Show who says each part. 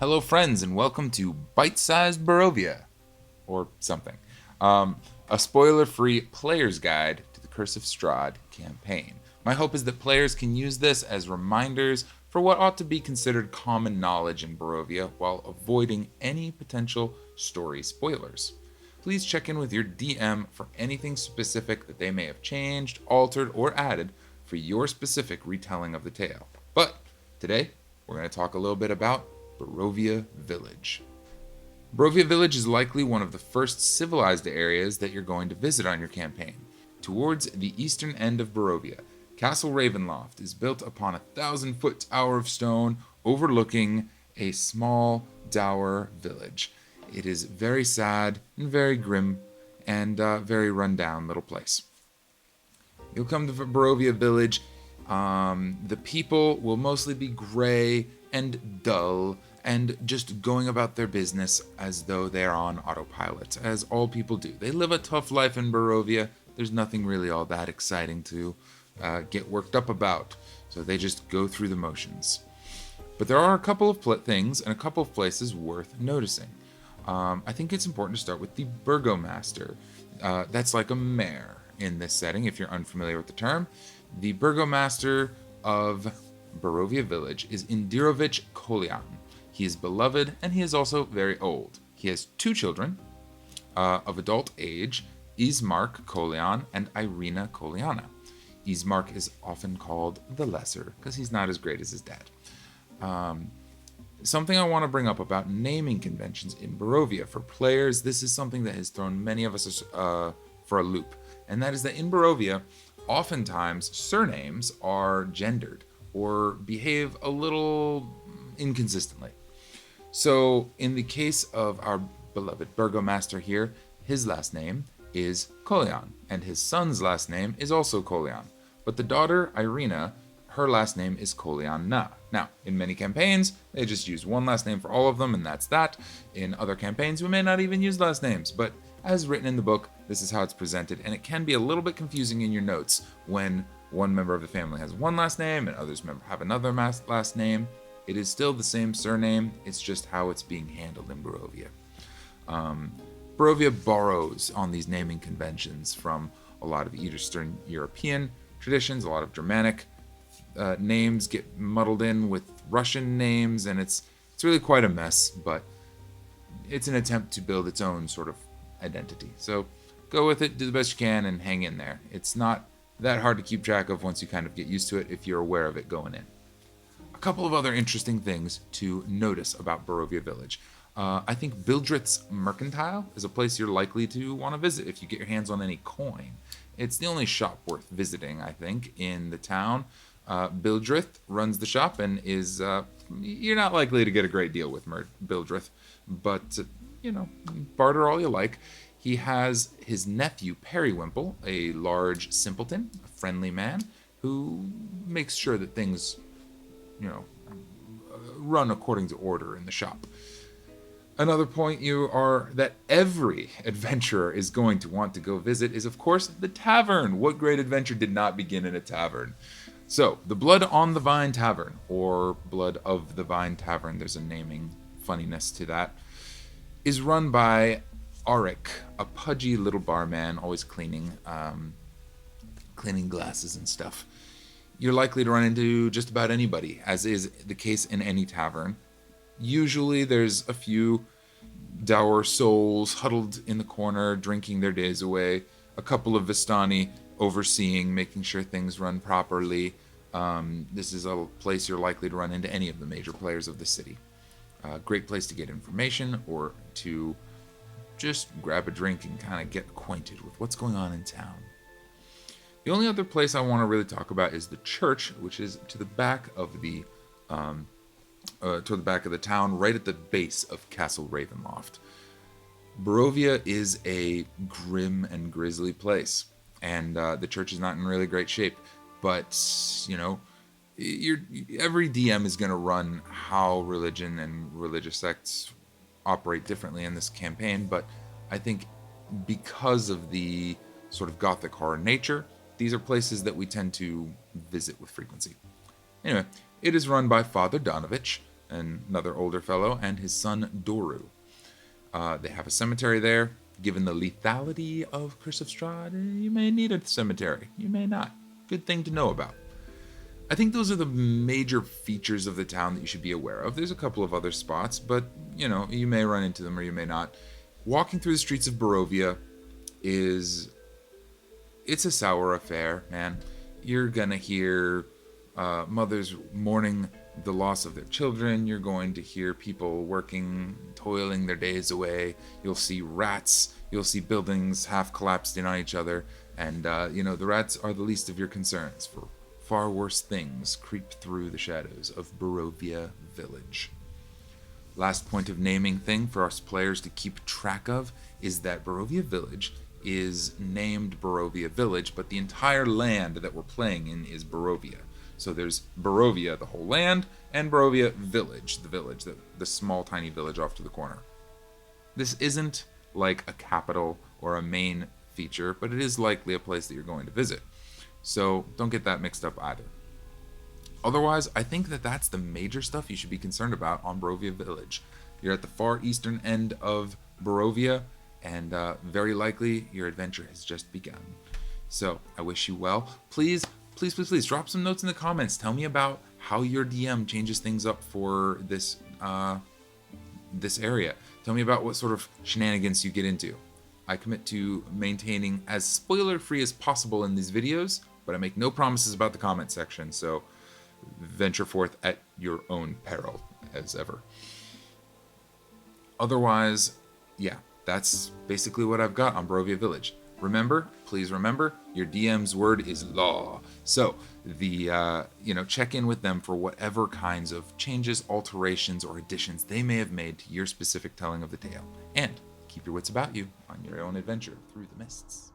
Speaker 1: Hello, friends, and welcome to Bite-Sized Barovia, or something. A spoiler-free player's guide to the Curse of Strahd campaign. My hope is that players can use this as reminders for what ought to be considered common knowledge in Barovia while avoiding any potential story spoilers. Please check in with your DM for anything specific that they may have changed, altered, or added for your specific retelling of the tale. But today, we're going to talk a little bit about Barovia Village. Barovia Village is likely one of the first civilized areas that you're going to visit on your campaign. Towards the eastern end of Barovia, Castle Ravenloft is built upon a 1,000-foot tower of stone overlooking a small dour village. It is very sad and very grim and very run-down little place. You'll come to Barovia Village. The people will mostly be gray and dull and just going about their business as though they're on autopilot, as all people do. They live a tough life in Barovia. There's nothing really all that exciting to get worked up about, so they just go through the motions. But there are a couple of things and a couple of places worth noticing. I think it's important to start with the Burgomaster. That's like a mayor in this setting, if you're unfamiliar with the term. The Burgomaster of Barovia Village is Indirovich Kolian. He is beloved and he is also very old. He has two children of adult age, Ismark Kolian and Irina Koliana. Ismark is often called the Lesser because he's not as great as his dad. Something I want to bring up about naming conventions in Barovia. For players, this is something that has thrown many of us for a loop. And that is that in Barovia, oftentimes surnames are gendered or behave a little inconsistently. So in the case of our beloved Burgomaster here, his last name is Kolian, and his son's last name is also Kolian. But the daughter, Irina, her last name is Koliana. Now, in many campaigns, they just use one last name for all of them, and that's that. In other campaigns, we may not even use last names, but as written in the book, this is how it's presented, and it can be a little bit confusing in your notes when one member of the family has one last name and others have another last name. It is still the same surname, it's just how it's being handled in Barovia. Barovia borrows on these naming conventions from a lot of Eastern European traditions, a lot of Germanic names get muddled in with Russian names, and it's really quite a mess, but it's an attempt to build its own sort of identity. So go with it, do the best you can, and hang in there. It's not that hard to keep track of once you kind of get used to it if you're aware of it going in. A couple of other interesting things to notice about Barovia Village. I think Bildrith's Mercantile is a place you're likely to want to visit if you get your hands on any coin. It's the only shop worth visiting, I think, in the town. Bildrith runs the shop and is, you're not likely to get a great deal with Bildrith, but, barter all you like. He has his nephew, Periwimple, a large simpleton, a friendly man, who makes sure that things, run according to order in the shop. Another point that every adventurer is going to want to go visit is, of course, the tavern. What great adventure did not begin in a tavern? So, the Blood on the Vine Tavern, or Blood of the Vine Tavern, there's a naming funniness to that, is run by Arik, a pudgy little barman, always cleaning glasses and stuff. You're likely to run into just about anybody, as is the case in any tavern. Usually there's a few dour souls huddled in the corner, drinking their days away, a couple of Vistani overseeing, making sure things run properly. This is a place you're likely to run into any of the major players of the city. Great place to get information or to just grab a drink and kind of get acquainted with what's going on in town. The only other place I want to really talk about is the church, which is to the back of the town, right at the base of Castle Ravenloft. Barovia is a grim and grisly place, and the church is not in really great shape. But every DM is going to run how religion and religious sects operate differently in this campaign. But I think because of the sort of gothic horror nature, these are places that we tend to visit with frequency. Anyway, it is run by Father Donovich, another older fellow, and his son Doru. They have a cemetery there. Given the lethality of Curse of Strahd, you may need a cemetery. You may not. Good thing to know about. I think those are the major features of the town that you should be aware of. There's a couple of other spots, but you may run into them or you may not. Walking through the streets of Barovia it's a sour affair, man. You're gonna hear mothers mourning the loss of their children. You're going to hear people working, toiling their days away. You'll see rats. You'll see buildings half collapsed in on each other. And, the rats are the least of your concerns, for far worse things creep through the shadows of Barovia Village. Last point of naming thing for us players to keep track of is that Barovia Village is named Barovia Village, but the entire land that we're playing in is Barovia. So there's Barovia, the whole land, and Barovia Village, the small tiny village off to the corner. This isn't like a capital or a main feature, but it is likely a place that you're going to visit. So don't get that mixed up either. Otherwise, I think that's the major stuff you should be concerned about on Barovia Village. You're at the far eastern end of Barovia, and very likely your adventure has just begun. So I wish you well. Please drop some notes in the comments. Tell me about how your DM changes things up for this area. Tell me about what sort of shenanigans you get into. I commit to maintaining as spoiler-free as possible in these videos, but I make no promises about the comment section, so venture forth at your own peril, as ever. Otherwise, yeah, that's basically what I've got on Barovia Village. Please remember, your DM's word is law. So check in with them for whatever kinds of changes, alterations, or additions they may have made to your specific telling of the tale. And keep your wits about you on your own adventure through the mists.